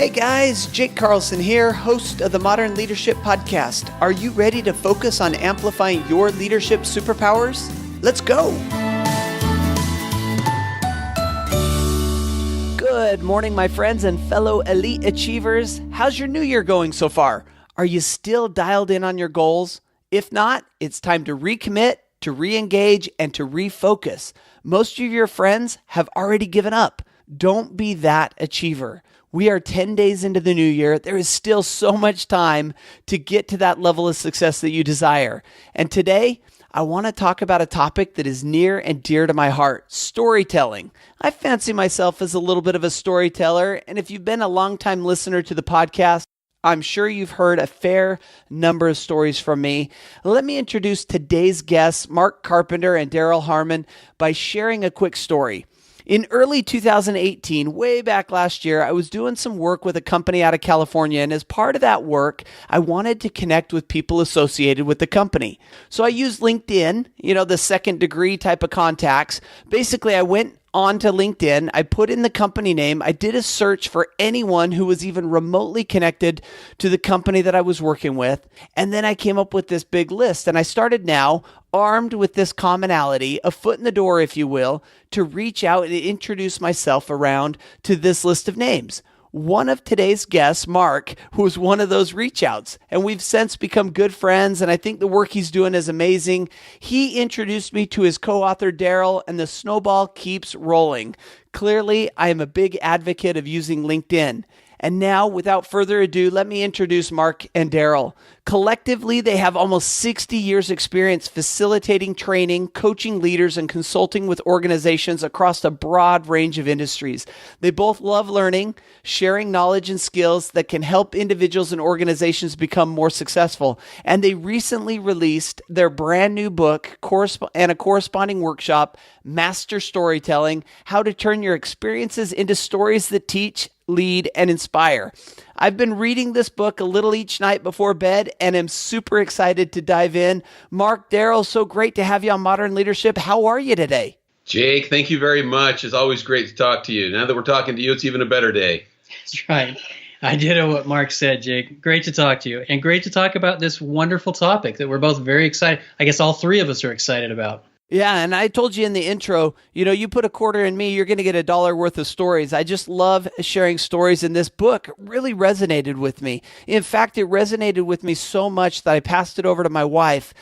Hey guys, Jake Carlson here, host of the Modern Leadership Podcast. Are you ready to focus on amplifying your leadership superpowers? Let's go! Good morning, my friends and fellow elite achievers. How's your new year going so far? Are you still dialed in on your goals? If not, it's time to recommit, to re-engage, and to refocus. Most of your friends have already given up. Don't be that achiever. We are 10 days into the new year. There is still so much time to get to that level of success that you desire. And today, I want to talk about a topic that is near and dear to my heart, storytelling. I fancy myself as a little bit of a storyteller, and if you've been a longtime listener to the podcast, I'm sure you've heard a fair number of stories from me. Let me introduce today's guests, Mark Carpenter and Darrell Harmon, by sharing a quick story. In early 2018, way back last year, I was doing some work with a company out of California, and as part of that work, I wanted to connect with people associated with the company. So I used LinkedIn, the second degree type of contacts. Basically, I went onto LinkedIn, I put in the company name, I did a search for anyone who was even remotely connected to the company that I was working with, and then I came up with this big list, and I started now, armed with this commonality, a foot in the door, if you will, to reach out and introduce myself around to this list of names. One of today's guests, Mark, who was one of those reach outs, and we've since become good friends, and I think the work he's doing is amazing. He introduced me to his co-author, Darrel, and the snowball keeps rolling. Clearly, I am a big advocate of using LinkedIn. And now, without further ado, let me introduce Mark and Darrel. Collectively, they have almost 60 years experience facilitating training, coaching leaders, and consulting with organizations across a broad range of industries. They both love learning, sharing knowledge and skills that can help individuals and organizations become more successful. And they recently released their brand new book and a corresponding workshop, Master Storytelling: How to Turn Your Experiences into Stories That Teach, Lead, and Inspire. I've been reading this book a little each night before bed and am super excited to dive in. Mark, Darrel, so great to have you on Modern Leadership. How are you today? Jake, thank you very much. It's always great to talk to you. Now that we're talking to you, it's even a better day. That's right. I ditto what Mark said, Jake. Great to talk to you, and great to talk about this wonderful topic that we're both very excited. I guess all three of us are excited about. Yeah, and I told you in the intro, you put a quarter in me, you're going to get $1 worth of stories. I just love sharing stories, and this book really resonated with me. In fact, it resonated with me so much that I passed it over to my wife,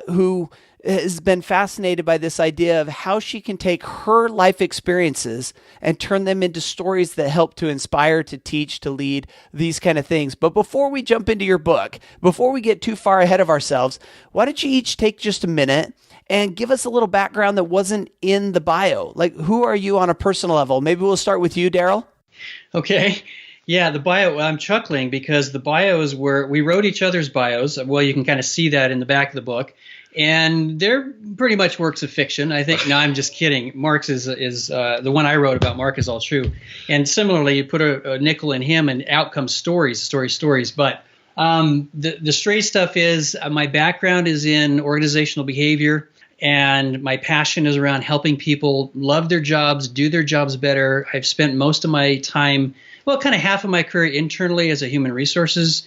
who has been fascinated by this idea of how she can take her life experiences and turn them into stories that help to inspire, to teach, to lead, these kind of things. But before we jump into your book, before we get too far ahead of ourselves, why don't you each take just a minute and give us a little background that wasn't in the bio? Like, who are you on a personal level? Maybe we'll start with you, Darrel. Okay. Yeah, the bio, I'm chuckling because the bios we wrote each other's bios. Well, you can kind of see that in the back of the book. And they're pretty much works of fiction. I think, no, I'm just kidding. Mark's is the one I wrote about Mark is all true. And similarly, you put a nickel in him and out comes stories. But the straight stuff is my background is in organizational behavior. And my passion is around helping people love their jobs, do their jobs better. I've spent most of my time, kind of half of my career internally as a human resources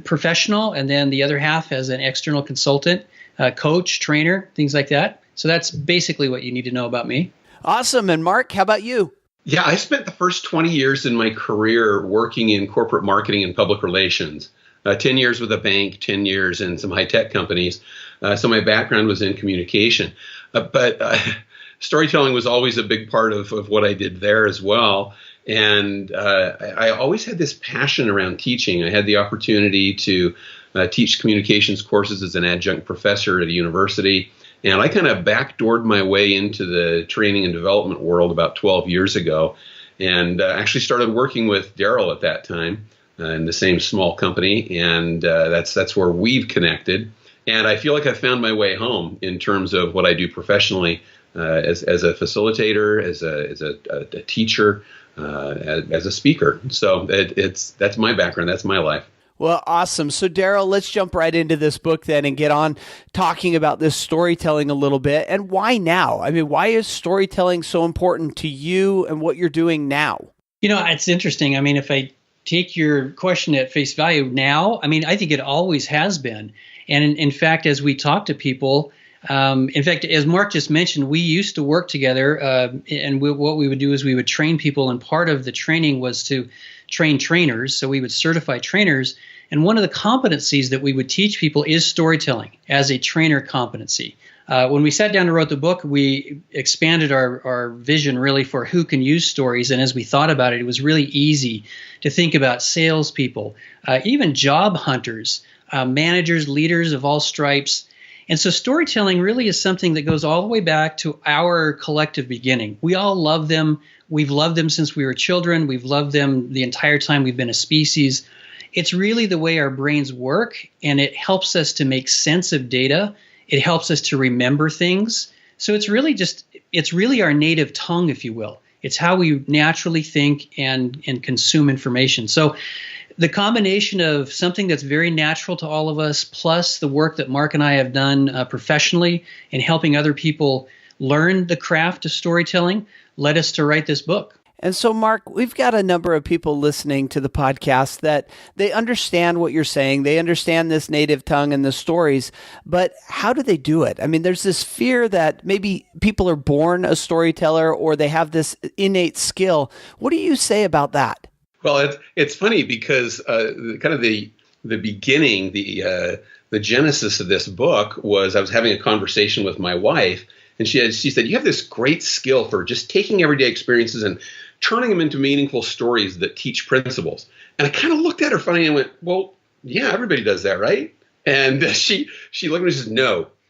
professional, and then the other half as an external consultant, coach, trainer, things like that. So that's basically what you need to know about me. Awesome. And Mark, how about you? Yeah, I spent the first 20 years in my career working in corporate marketing and public relations. 10 years with a bank, 10 years in some high-tech companies. So my background was in communication. But storytelling was always a big part of what I did there as well. And I always had this passion around teaching. I had the opportunity to teach communications courses as an adjunct professor at a university. And I kind of backdoored my way into the training and development world about 12 years ago, and actually started working with Darrel at that time in the same small company. And that's where we've connected. And I feel like I found my way home in terms of what I do professionally as a facilitator, as a teacher, as a speaker. So that's my background. That's my life. Well, awesome. So, Darrel, let's jump right into this book then and get on talking about this storytelling a little bit. And why now? I mean, why is storytelling so important to you and what you're doing now? It's interesting. I mean, if I take your question at face value now, I mean, I think it always has been. And in fact, as we talk to people, in fact, as Mark just mentioned, we used to work together, and what we would do is we would train people, and part of the training was to train trainers. So we would certify trainers, and one of the competencies that we would teach people is storytelling as a trainer competency. When we sat down and wrote the book, we expanded our vision really for who can use stories. And as we thought about it, it was really easy to think about salespeople, even job hunters, managers, leaders of all stripes. And so storytelling really is something that goes all the way back to our collective beginning. We all love them. We've loved them since we were children. We've loved them the entire time we've been a species. It's really the way our brains work, and it helps us to make sense of data. It helps us to remember things. So it's really our native tongue, if you will. It's how we naturally think and consume information. So the combination of something that's very natural to all of us, plus the work that Mark and I have done professionally in helping other people learn the craft of storytelling, led us to write this book. And so, Mark, we've got a number of people listening to the podcast that they understand what you're saying. They understand this native tongue and the stories, but how do they do it? I mean, there's this fear that maybe people are born a storyteller or they have this innate skill. What do you say about that? Well, it's funny because kind of the beginning, the genesis of this book was I was having a conversation with my wife, and she said, "You have this great skill for just taking everyday experiences and turning them into meaningful stories that teach principles." And I kind of looked at her funny and went, "Well, yeah, everybody does that, right?" And she looked at me and says,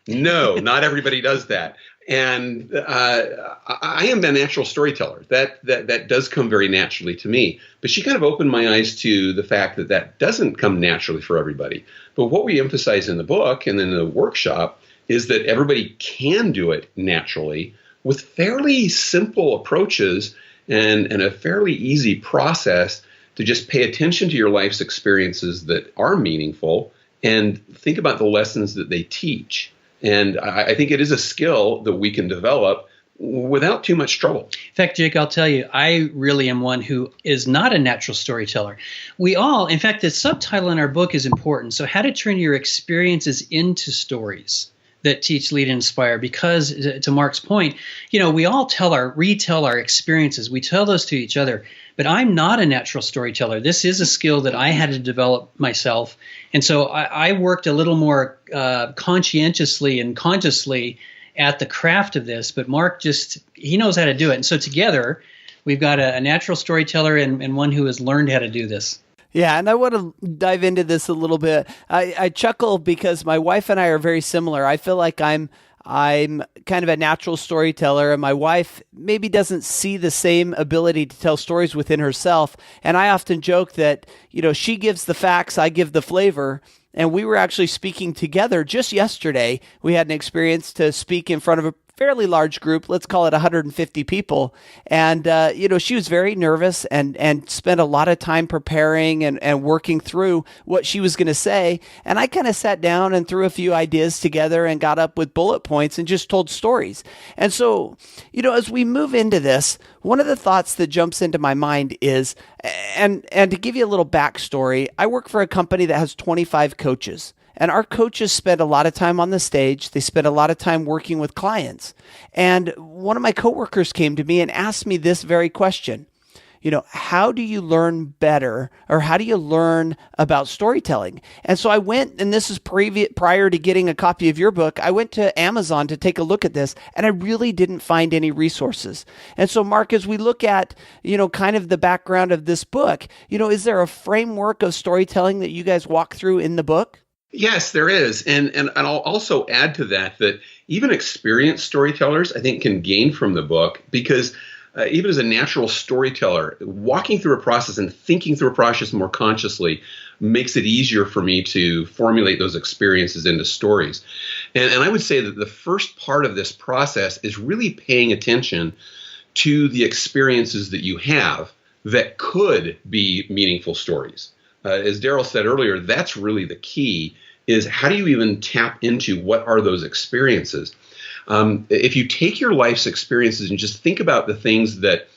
No, not everybody does that. And I am the natural storyteller. That does come very naturally to me. But she kind of opened my eyes to the fact that doesn't come naturally for everybody. But what we emphasize in the book and in the workshop is that everybody can do it naturally with fairly simple approaches and a fairly easy process to just pay attention to your life's experiences that are meaningful and think about the lessons that they teach. And I think it is a skill that we can develop without too much trouble. In fact, Jake, I'll tell you, I really am one who is not a natural storyteller. We all, in fact, the subtitle in our book is important. So how to turn your experiences into stories that teach, lead, and inspire. Because to Mark's point, we all retell our experiences. We tell those to each other. But I'm not a natural storyteller. This is a skill that I had to develop myself. And so I worked a little more conscientiously and consciously at the craft of this. But Mark he knows how to do it. And so together, we've got a natural storyteller and one who has learned how to do this. Yeah, and I want to dive into this a little bit. I chuckle because my wife and I are very similar. I feel like I'm kind of a natural storyteller, and my wife maybe doesn't see the same ability to tell stories within herself. And I often joke that, she gives the facts, I give the flavor. And we were actually speaking together just yesterday. We had an experience to speak in front of a fairly large group, let's call it 150 people. And, she was very nervous and spent a lot of time preparing and working through what she was going to say. And I kind of sat down and threw a few ideas together and got up with bullet points and just told stories. And so, as we move into this, one of the thoughts that jumps into my mind is, and to give you a little backstory, I work for a company that has 25 coaches. And our coaches spend a lot of time on the stage. They spend a lot of time working with clients. And one of my coworkers came to me and asked me this very question. How do you learn better, or how do you learn about storytelling? And so I went, and this is prior to getting a copy of your book, I went to Amazon to take a look at this, and I really didn't find any resources. And so, Mark, as we look at, kind of the background of this book, is there a framework of storytelling that you guys walk through in the book? Yes, there is. And I'll also add to that even experienced storytellers, I think, can gain from the book because even as a natural storyteller, walking through a process and thinking through a process more consciously makes it easier for me to formulate those experiences into stories. And I would say that the first part of this process is really paying attention to the experiences that you have that could be meaningful stories. As Darrel said earlier, that's really the key, is how do you even tap into what are those experiences? If you take your life's experiences and just think about the things that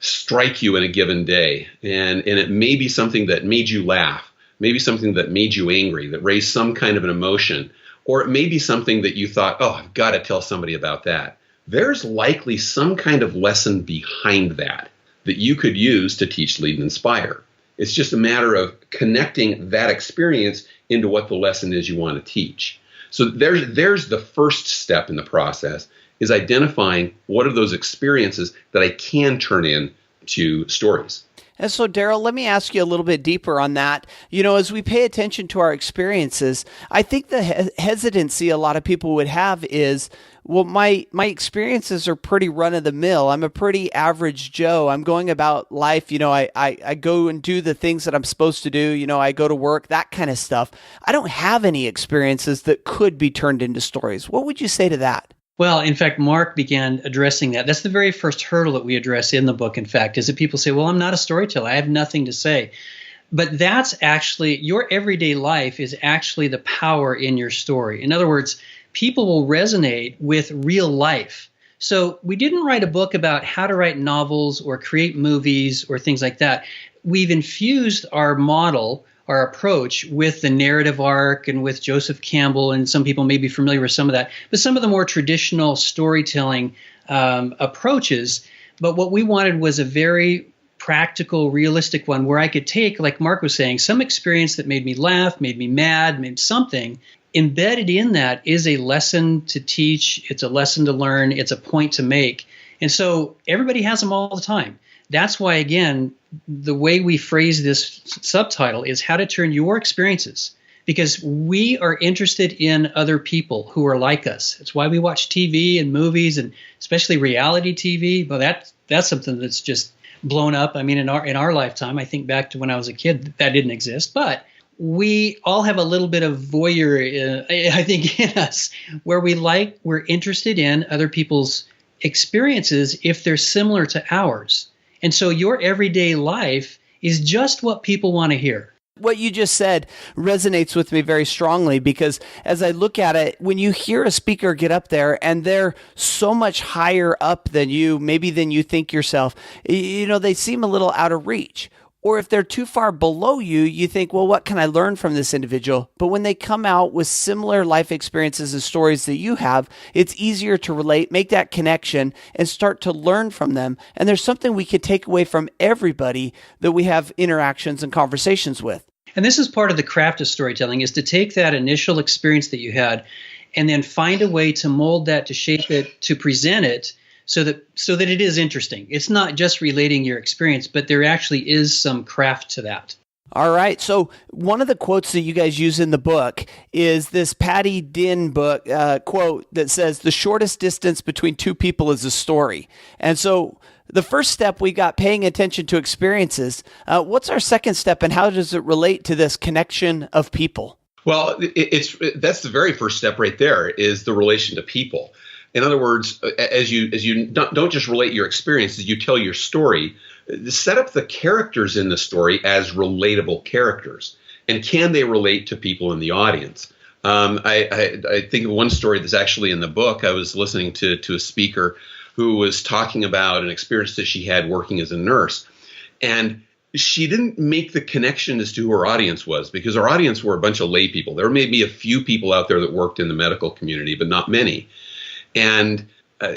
strike you in a given day. And it may be something that made you laugh, maybe something that made you angry, that raised some kind of an emotion, or it may be something that you thought, oh, I've got to tell somebody about that. There's likely some kind of lesson behind that you could use to teach, lead, and inspire. It's just a matter of connecting that experience into what the lesson is you want to teach. So there's the first step in the process, is identifying what are those experiences that I can turn into stories. And so, Darrel, let me ask you a little bit deeper on that. You know, as we pay attention to our experiences, I think the hesitancy a lot of people would have is, well, my experiences are pretty run-of-the-mill. I'm a pretty average Joe. I'm going about life. You know, I go and do the things that I'm supposed to do. You know, I go to work, that kind of stuff. I don't have any experiences that could be turned into stories. What would you say to that? Well, in fact, Mark began addressing that. That's the very first hurdle that we address in the book, in fact, is that people say, well, I'm not a storyteller. I have nothing to say. But that's actually, your everyday life is actually the power in your story. In other words, people will resonate with real life. So we didn't write a book about how to write novels or create movies or things like that. We've infused our model, our approach, with the narrative arc and with Joseph Campbell, and some people may be familiar with some of that, but some of the more traditional storytelling approaches. But what we wanted was a very practical, realistic one where I could take, like Mark was saying, some experience that made me laugh, made me mad, made something. Embedded in that is a lesson to teach, it's a lesson to learn, it's a point to make. And so everybody has them all the time. That's why, again, the way we phrase this subtitle is how to turn your experiences, because we are interested in other people who are like us. It's why we watch TV and movies, and especially reality TV. Well, that's something that's just blown up. I mean, in our lifetime, I think back to when I was a kid, that didn't exist. But we all have a little bit of voyeur, I think, in us, where we're interested in other people's experiences if they're similar to ours. And so your everyday life is just what people want to hear. What you just said resonates with me very strongly, because as I look at it, when you hear a speaker get up there and they're so much higher up than you, maybe than you think yourself, you know, they seem a little out of reach. Or if they're too far below you, you think, well, what can I learn from this individual? But when they come out with similar life experiences and stories that you have, it's easier to relate, make that connection, and start to learn from them. And there's something we could take away from everybody that we have interactions and conversations with. And this is part of the craft of storytelling, is to take that initial experience that you had and then find a way to mold that, to shape it, to present it, so that it is interesting. It's not just relating your experience, but there actually is some craft to that. All right. So one of the quotes that you guys use in the book is this Patty Dinn book quote that says, the shortest distance between two people is a story. And so the first step, we got paying attention to experiences. What's our second step, and how does it relate to this connection of people? Well, that's the very first step right there, is the relation to people. In other words, as you don't just relate your experiences, you tell your story, set up the characters in the story as relatable characters. And can they relate to people in the audience? I think of one story that's actually in the book. I was listening to a speaker who was talking about an experience that she had working as a nurse. And she didn't make the connection as to who her audience was, because her audience were a bunch of lay people. There may be a few people out there that worked in the medical community, but not many. And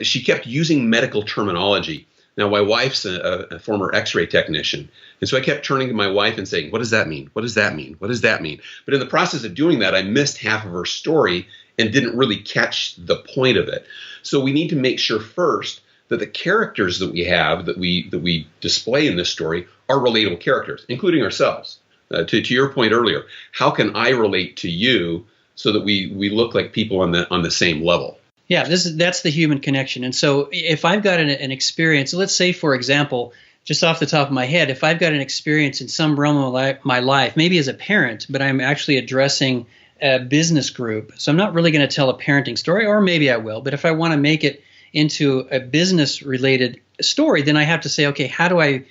she kept using medical terminology. Now, my wife's a former X-ray technician. And so I kept turning to my wife and saying, what does that mean? What does that mean? What does that mean? But in the process of doing that, I missed half of her story and didn't really catch the point of it. So we need to make sure first that the characters that we have, that we display in this story, are relatable characters, including ourselves. To your point earlier, how can I relate to you so that we look like people on the same level? Yeah, that's the human connection. And so if I've got an experience, let's say, for example, just off the top of my head, if I've got an experience in some realm of my life, maybe as a parent, but I'm actually addressing a business group, so I'm not really going to tell a parenting story, or maybe I will, but if I want to make it into a business-related story, then I have to say, okay, how do I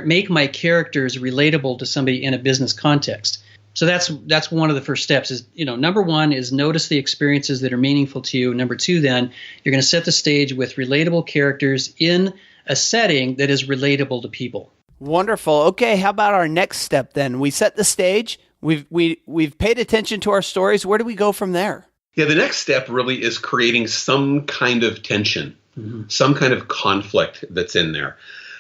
make my characters relatable to somebody in a business context? So that's one of the first steps. Is, number one is notice the experiences that are meaningful to you. Number two, then you're going to set the stage with relatable characters in a setting that is relatable to people. Wonderful. Okay, how about our next step then? We set the stage. We've paid attention to our stories. Where do we go from there? Yeah, the next step really is creating some kind of tension, some kind of conflict that's in there.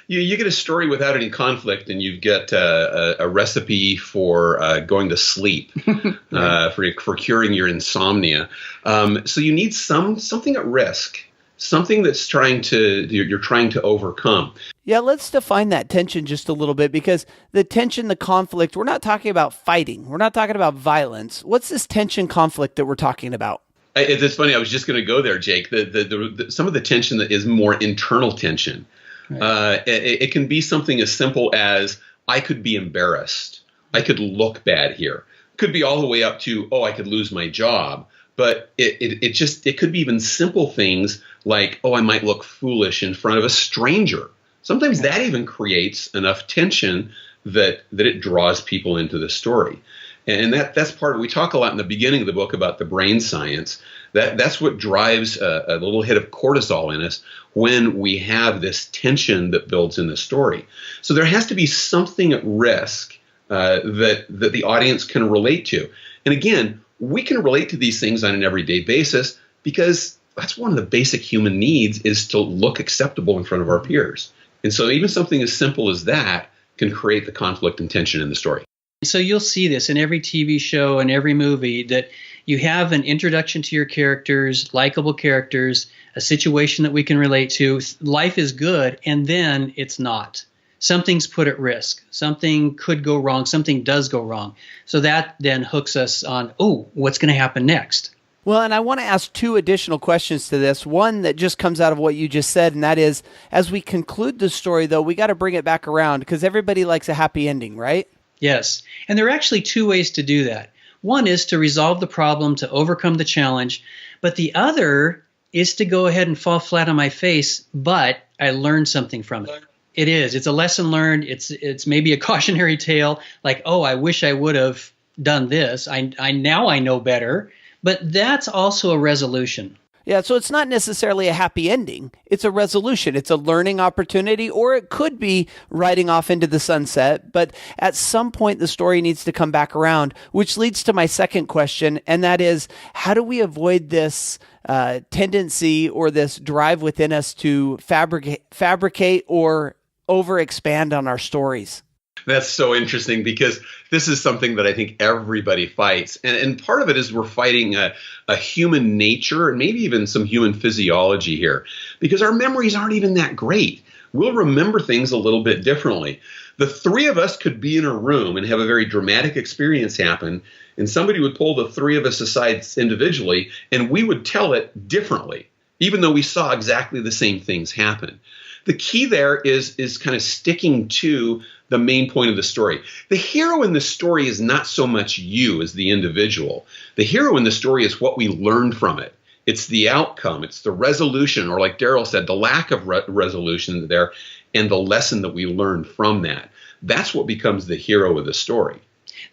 You get a story without any conflict, and you get a recipe for going to sleep, for curing your insomnia. So you need something at risk, something that's you're trying to overcome. Yeah, let's define that tension just a little bit, because the tension, the conflict, we're not talking about fighting. We're not talking about violence. What's this tension conflict that we're talking about? It's funny. I was just going to go there, Jake. Some of the tension that is more internal tension. Right. It can be something as simple as, I could be embarrassed. I could look bad here. Could be all the way up to, I could lose my job. But it could be even simple things like, I might look foolish in front of a stranger. Sometimes that even creates enough tension that it draws people into the story. And that's part of it. We talk a lot in the beginning of the book about the brain science. That's what drives a little hit of cortisol in us when we have this tension that builds in the story. So there has to be something at risk that the audience can relate to. And again, we can relate to these things on an everyday basis because that's one of the basic human needs, is to look acceptable in front of our peers. And so even something as simple as that can create the conflict and tension in the story. So you'll see this in every TV show and every movie, that you have an introduction to your characters, likable characters, a situation that we can relate to. Life is good, and then it's not. Something's put at risk. Something could go wrong. Something does go wrong. So that then hooks us on, what's going to happen next? Well, and I want to ask two additional questions to this. One that just comes out of what you just said, and that is, as we conclude the story, though, we got to bring it back around, because everybody likes a happy ending, right? Yes. And there are actually two ways to do that. One is to resolve the problem, to overcome the challenge. But the other is to go ahead and fall flat on my face, but I learned something from it. It is. It's a lesson learned. It's maybe a cautionary tale, like, I wish I would have done this. Now I know better. But that's also a resolution. Yeah, so it's not necessarily a happy ending. It's a resolution. It's a learning opportunity, or it could be riding off into the sunset. But at some point, the story needs to come back around, which leads to my second question, and that is, how do we avoid this tendency or this drive within us to fabricate or overexpand on our stories? That's so interesting, because this is something that I think everybody fights. And part of it is we're fighting a human nature and maybe even some human physiology here, because our memories aren't even that great. We'll remember things a little bit differently. The three of us could be in a room and have a very dramatic experience happen, and somebody would pull the three of us aside individually, and we would tell it differently, even though we saw exactly the same things happen. The key there is kind of sticking to the main point of the story. The hero in the story is not so much you as the individual. The hero in the story is what we learned from it. It's the outcome. It's the resolution, or like Darrel said, the lack of resolution there, and the lesson that we learned from that. That's what becomes the hero of the story.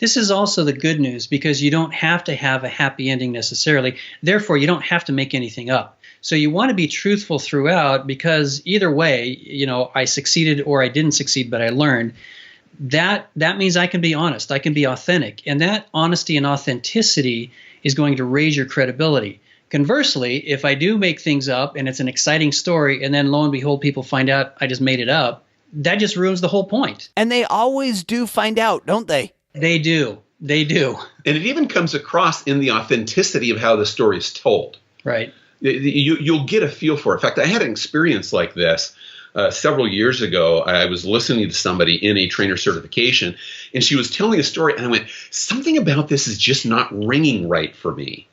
This is also the good news, because you don't have to have a happy ending necessarily. Therefore, you don't have to make anything up. So you want to be truthful throughout, because either way, I succeeded or I didn't succeed, but I learned. That means I can be honest. I can be authentic. And that honesty and authenticity is going to raise your credibility. Conversely, if I do make things up and it's an exciting story, and then lo and behold, people find out I just made it up, that just ruins the whole point. And they always do find out, don't they? They do. They do. And it even comes across in the authenticity of how the story is told. Right. You'll get a feel for it. In fact, I had an experience like this several years ago. I was listening to somebody in a trainer certification, and she was telling a story, and I went, something about this is just not ringing right for me.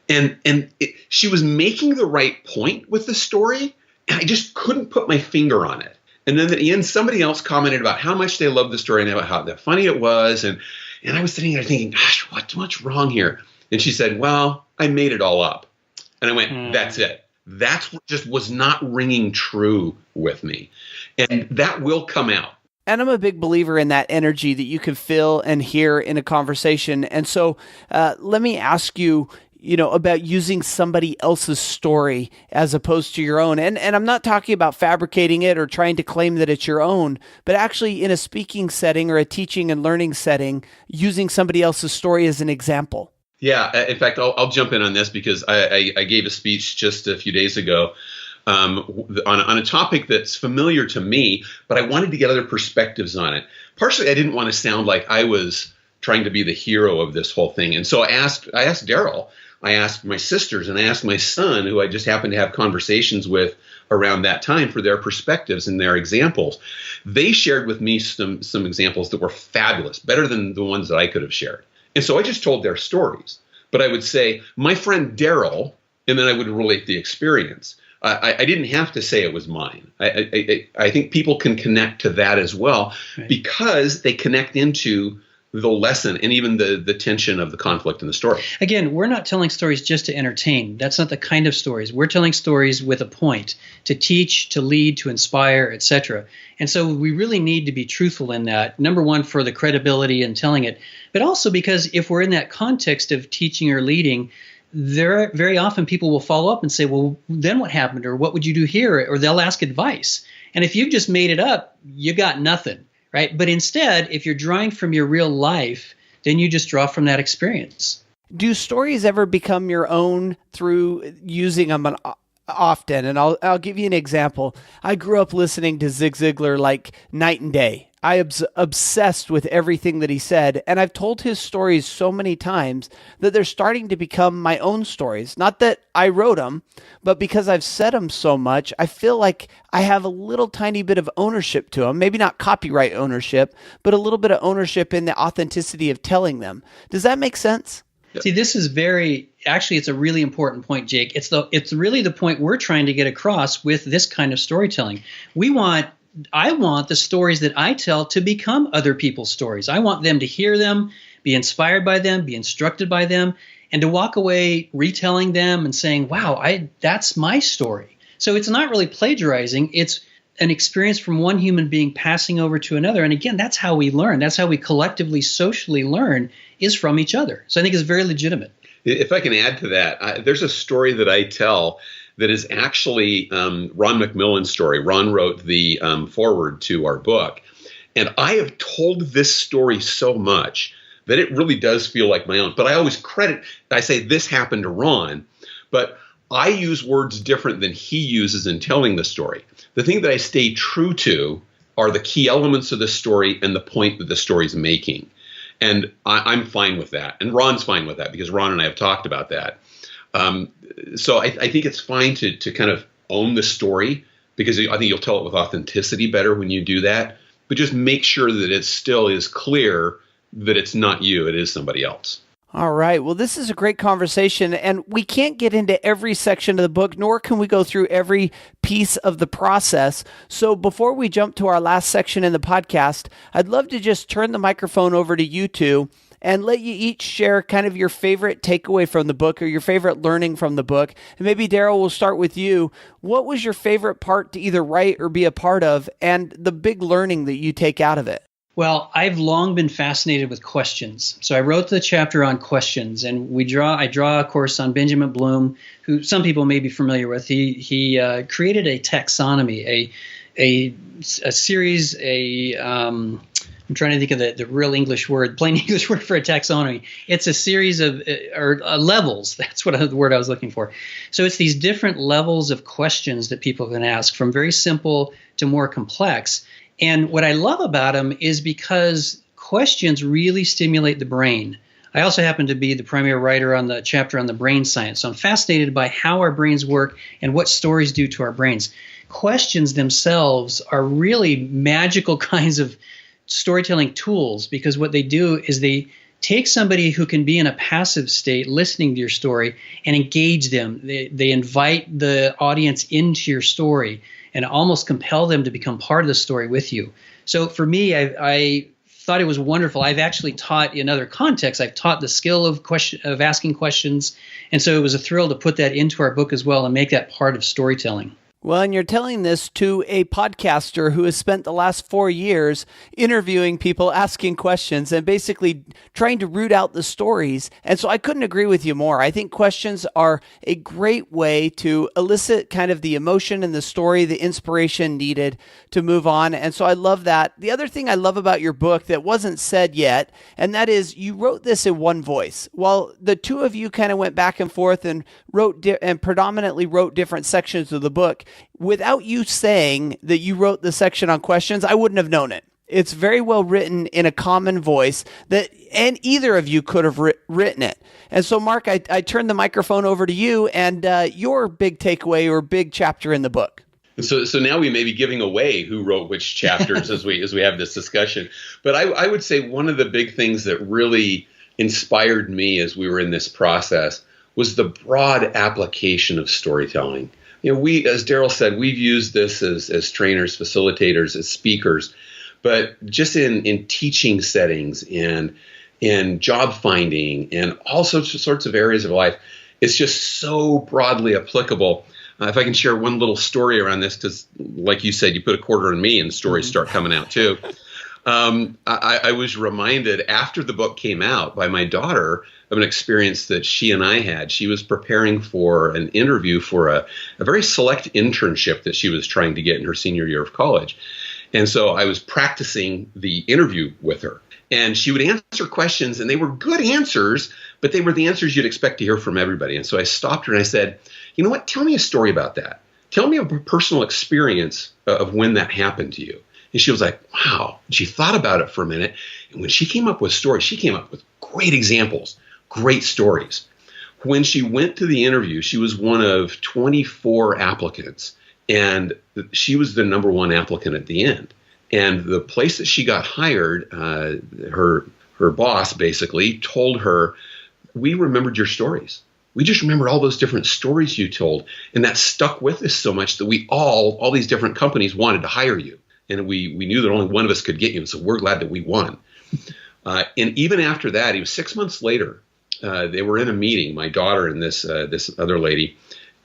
And she was making the right point with the story, and I just couldn't put my finger on it. And then at the end, somebody else commented about how much they loved the story and about how funny it was. And I was sitting there thinking, gosh, what's wrong here? And she said, well, I made it all up. And I went, that's it. That's what just was not ringing true with me. And that will come out. And I'm a big believer in that energy that you can feel and hear in a conversation. And so let me ask you, about using somebody else's story as opposed to your own. And I'm not talking about fabricating it or trying to claim that it's your own, but actually in a speaking setting or a teaching and learning setting, using somebody else's story as an example. Yeah. In fact, I'll jump in on this because I gave a speech just a few days ago on a topic that's familiar to me, but I wanted to get other perspectives on it. Partially, I didn't want to sound like I was trying to be the hero of this whole thing. And so I asked Darrel, I asked my sisters, and I asked my son, who I just happened to have conversations with around that time, for their perspectives and their examples. They shared with me some examples that were fabulous, better than the ones that I could have shared. And so I just told their stories. But I would say, my friend Darrel, and then I would relate the experience. I didn't have to say it was mine. I think people can connect to that as well, right, because they connect into the lesson and even the tension of the conflict in the story. Again, we're not telling stories just to entertain. That's not the kind of stories. We're telling stories with a point, to teach, to lead, to inspire, etc. And so we really need to be truthful in that. Number one, for the credibility in telling it, but also because if we're in that context of teaching or leading, there very often people will follow up and say, well, then what happened? Or what would you do here? Or they'll ask advice. And if you've just made it up, you got nothing. Right? But instead, if you're drawing from your real life, then you just draw from that experience. Do stories ever become your own through using them often? And I'll give you an example. I grew up listening to Zig Ziglar like night and day. I obsessed with everything that he said, and I've told his stories so many times that they're starting to become my own stories. Not that I wrote them, but because I've said them so much, I feel like I have a little tiny bit of ownership to them. Maybe not copyright ownership, but a little bit of ownership in the authenticity of telling them. Does that make sense? See, this is it's a really important point, Jake. It's really the point we're trying to get across with this kind of storytelling. I want the stories that I tell to become other people's stories. I want them to hear them, be inspired by them, be instructed by them, and to walk away retelling them and saying, wow, that's my story. So it's not really plagiarizing. It's an experience from one human being passing over to another. And again, that's how we learn. That's how we collectively, socially learn, is from each other. So I think it's very legitimate. If I can add to that, there's a story that I tell that is actually Ron McMillan's story. Ron wrote the foreword to our book. And I have told this story so much that it really does feel like my own. But I say this happened to Ron, but I use words different than he uses in telling the story. The thing that I stay true to are the key elements of the story and the point that the story's making. And I'm fine with that. And Ron's fine with that because Ron and I have talked about that. So I think it's fine to kind of own the story, because I think you'll tell it with authenticity better when you do that. But just make sure that it still is clear that it's not you, it is somebody else. All right. Well, this is a great conversation, and we can't get into every section of the book, nor can we go through every piece of the process. So before we jump to our last section in the podcast, I'd love to just turn the microphone over to you two and let you each share kind of your favorite takeaway from the book or your favorite learning from the book. And maybe Darrel, we'll start with you. What was your favorite part to either write or be a part of, and the big learning that you take out of it? Well, I've long been fascinated with questions. So I wrote the chapter on questions, and I draw, of course, on Benjamin Bloom, who some people may be familiar with. He created a taxonomy, a series, I'm trying to think of the real English word, plain English word for a taxonomy. It's a series of levels. That's the word I was looking for. So it's these different levels of questions that people can ask, from very simple to more complex. And what I love about them is because questions really stimulate the brain. I also happen to be the primary writer on the chapter on the brain science. So I'm fascinated by how our brains work and what stories do to our brains. Questions themselves are really magical kinds of storytelling tools, because what they do is they take somebody who can be in a passive state listening to your story and engage them. They invite the audience into your story and almost compel them to become part of the story with you. So for me, I thought it was wonderful. I've actually taught in other contexts. I've taught the skill of asking questions. And so it was a thrill to put that into our book as well and make that part of storytelling. Well, and you're telling this to a podcaster who has spent the last 4 years interviewing people, asking questions, and basically trying to root out the stories. And so I couldn't agree with you more. I think questions are a great way to elicit kind of the emotion and the story, the inspiration needed to move on. And so I love that. The other thing I love about your book that wasn't said yet, and that is you wrote this in one voice. While the two of you kind of went back and forth and and predominantly wrote different sections of the book, without you saying that you wrote the section on questions, I wouldn't have known it. It's very well written in a common voice and either of you could have written it. And so, Mark, I turn the microphone over to you and your big takeaway or big chapter in the book. So now we may be giving away who wrote which chapters as we have this discussion. But I would say one of the big things that really inspired me as we were in this process was the broad application of storytelling. We, as Darrel said, we've used this as trainers, facilitators, as speakers, but just in teaching settings and in job finding and all sorts of areas of life, it's just so broadly applicable. If I can share one little story around this, because like you said, you put a quarter in me and stories start coming out too. I was reminded after the book came out by my daughter of an experience that she and I had. She was preparing for an interview for a very select internship that she was trying to get in her senior year of college. And so I was practicing the interview with her. And she would answer questions, and they were good answers, but they were the answers you'd expect to hear from everybody. And so I stopped her and I said, you know what, tell me a story about that. Tell me a personal experience of when that happened to you. And she was like, wow. And she thought about it for a minute. And when she came up with stories, she came up with great examples, great stories. When she went to the interview, she was one of 24 applicants. And she was the number one applicant at the end. And the place that she got hired, her boss basically told her, we remembered your stories. We just remembered all those different stories you told. And that stuck with us so much that we all these different companies wanted to hire you. And we knew that only one of us could get you. And so we're glad that we won. And even after that, it was 6 months later, they were in a meeting, my daughter and this other lady,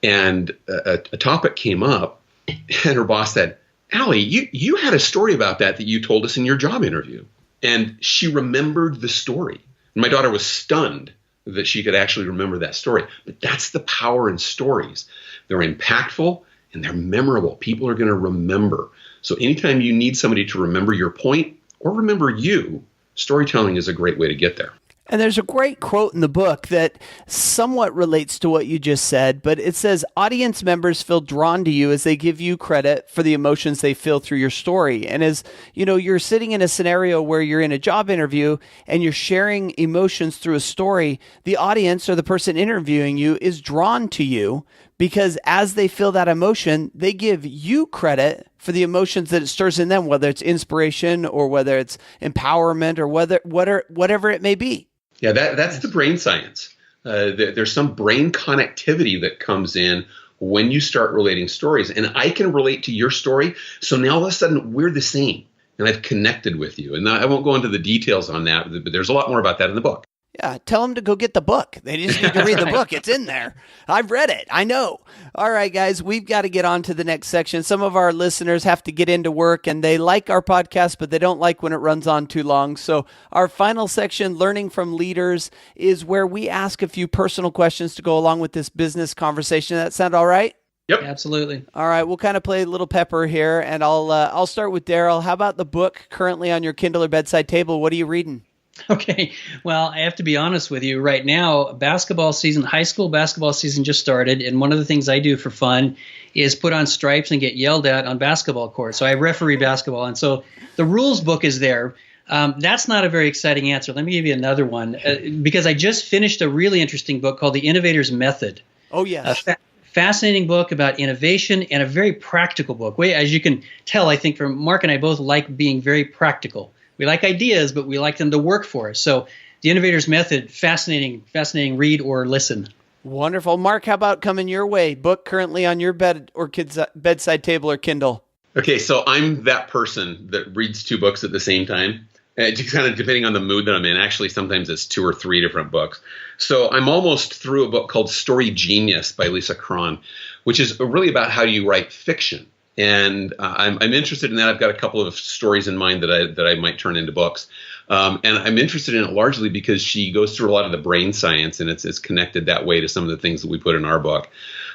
and a topic came up, and her boss said, Allie, you had a story about that you told us in your job interview. And she remembered the story. And my daughter was stunned that she could actually remember that story. But that's the power in stories. They're impactful and they're memorable. People are going to remember. So anytime you need somebody to remember your point or remember you, storytelling is a great way to get there. And there's a great quote in the book that somewhat relates to what you just said, but it says, audience members feel drawn to you as they give you credit for the emotions they feel through your story. And as you're sitting in a scenario where you're in a job interview and you're sharing emotions through a story, the audience or the person interviewing you is drawn to you because as they feel that emotion, they give you credit for the emotions that it stirs in them, whether it's inspiration or whether it's empowerment or whatever it may be. Yeah, that's the brain science. There's some brain connectivity that comes in when you start relating stories. And I can relate to your story. So now all of a sudden we're the same. And I've connected with you. And I won't go into the details on that, but there's a lot more about that in the book. Yeah, tell them to go get the book. They just need to read the book. It's in there. I've read it. I know. All right, guys, we've got to get on to the next section. Some of our listeners have to get into work, and they like our podcast, but they don't like when it runs on too long. So our final section, Learning from Leaders, is where we ask a few personal questions to go along with this business conversation. That sound all right? Yep. Absolutely. All right, we'll kind of play a little pepper here, and I'll start with Darrel. How about the book currently on your Kindle or bedside table? What are you reading? Okay. Well, I have to be honest with you. Right now, high school basketball season just started. And one of the things I do for fun is put on stripes and get yelled at on basketball courts. So I referee basketball. And so the rules book is there. That's not a very exciting answer. Let me give you another one because I just finished a really interesting book called The Innovator's Method. Oh, yes. Fascinating book about innovation and a very practical book. As you can tell, I think from Mark and I both like being very practical. We like ideas, but we like them to work for us. So The Innovator's Method, fascinating read or listen. Wonderful. Mark, how about coming your way? Book currently on your bed or kid's bedside table or Kindle? Okay, so I'm that person that reads two books at the same time. Just kind of depending on the mood that I'm in. Actually, sometimes it's 2 or 3 different books. So I'm almost through a book called Story Genius by Lisa Cron, which is really about how you write fiction. And I'm interested in that. I've got a couple of stories in mind that I might turn into books. And I'm interested in it largely because she goes through a lot of the brain science, and it's connected that way to some of the things that we put in our book.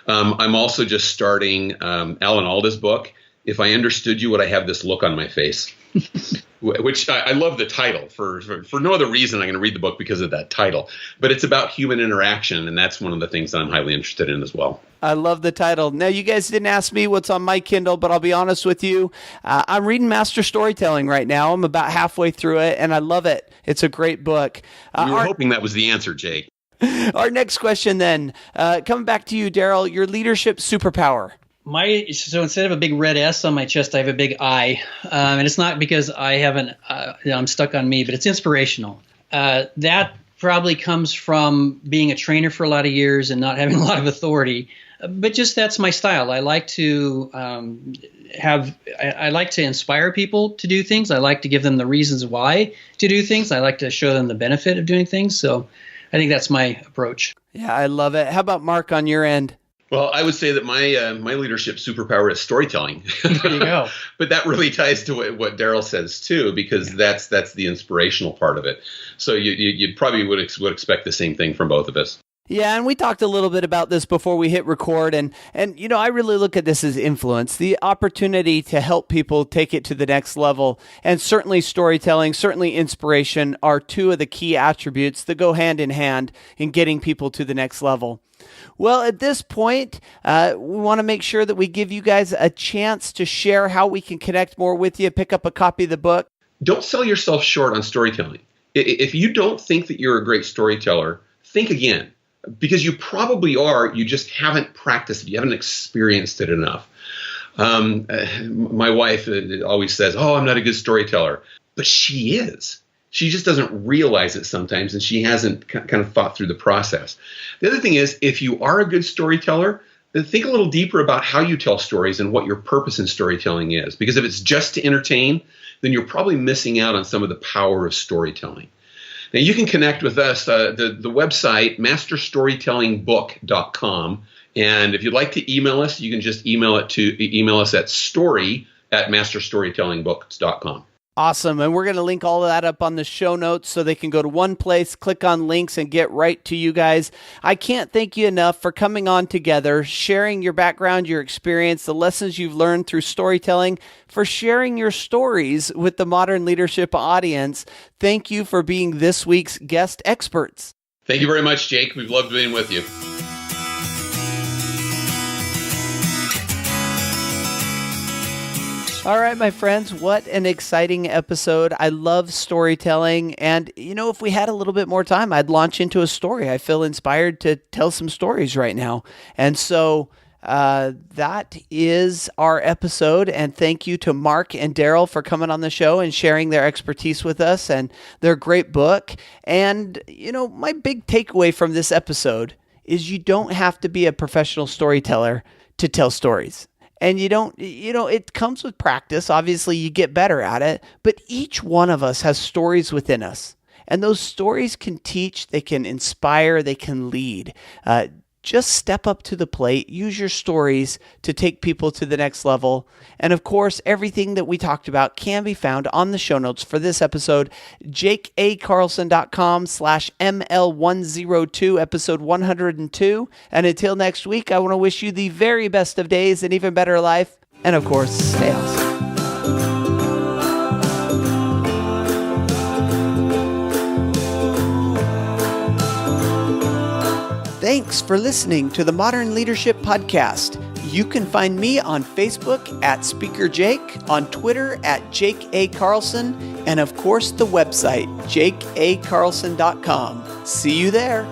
I'm also just starting Alan Alda's book, If I Understood You, Would I Have This Look on My Face? Which I love the title. For no other reason, I'm going to read the book because of that title. But it's about human interaction, and that's one of the things that I'm highly interested in as well. I love the title. Now, you guys didn't ask me what's on my Kindle, but I'll be honest with you. I'm reading Master Storytelling right now. I'm about halfway through it, and I love it. It's a great book. We were hoping that was the answer, Jake. Our next question then, coming back to you, Darrel, your leadership superpower. So instead of a big red S on my chest, I have a big I. And it's not because I'm stuck on me, but it's inspirational. That probably comes from being a trainer for a lot of years and not having a lot of authority. But just that's my style. I like to I like to inspire people to do things. I like to give them the reasons why to do things. I like to show them the benefit of doing things. So I think that's my approach. Yeah, I love it. How about Mark on your end? Well, I would say that my leadership superpower is storytelling. There you go. But that really ties to what Darrel says too, because that's the inspirational part of it. So you probably would expect the same thing from both of us. Yeah, and we talked a little bit about this before we hit record, and you know, I really look at this as influence, the opportunity to help people take it to the next level. And certainly storytelling, certainly inspiration are 2 of the key attributes that go hand in hand in getting people to the next level. Well, at this point, we want to make sure that we give you guys a chance to share how we can connect more with you, pick up a copy of the book. Don't sell yourself short on storytelling. If you don't think that you're a great storyteller, think again. Because you probably are, you just haven't practiced it. You haven't experienced it enough. My wife always says, I'm not a good storyteller. But she is. She just doesn't realize it sometimes, and she hasn't kind of thought through the process. The other thing is, if you are a good storyteller, then think a little deeper about how you tell stories and what your purpose in storytelling is. Because if it's just to entertain, then you're probably missing out on some of the power of storytelling. Now, you can connect with us, the website, masterstorytellingbook.com. And if you'd like to email us, you can just email us at story@masterstorytellingbooks.com. Awesome. And we're going to link all of that up on the show notes so they can go to one place, click on links, and get right to you guys. I can't thank you enough for coming on together, sharing your background, your experience, the lessons you've learned through storytelling, for sharing your stories with the modern leadership audience. Thank you for being this week's guest experts. Thank you very much, Jake. We've loved being with you. All right, my friends, what an exciting episode. I love storytelling. And, you know, if we had a little bit more time, I'd launch into a story. I feel inspired to tell some stories right now. And so that is our episode. And thank you to Mark and Darrel for coming on the show and sharing their expertise with us and their great book. And, you know, my big takeaway from this episode is you don't have to be a professional storyteller to tell stories. And it comes with practice. Obviously, you get better at it. But each one of us has stories within us. And those stories can teach, they can inspire, they can lead. Just step up to the plate. Use your stories to take people to the next level. And of course, everything that we talked about can be found on the show notes for this episode, jakeacarlson.com/ML102, episode 102. And until next week, I want to wish you the very best of days, an even better life. And of course, stay awesome. Thanks for listening to the Modern Leadership Podcast. You can find me on Facebook at Speaker Jake, on Twitter at Jake A. Carlson, and of course the website, jakeacarlson.com. See you there.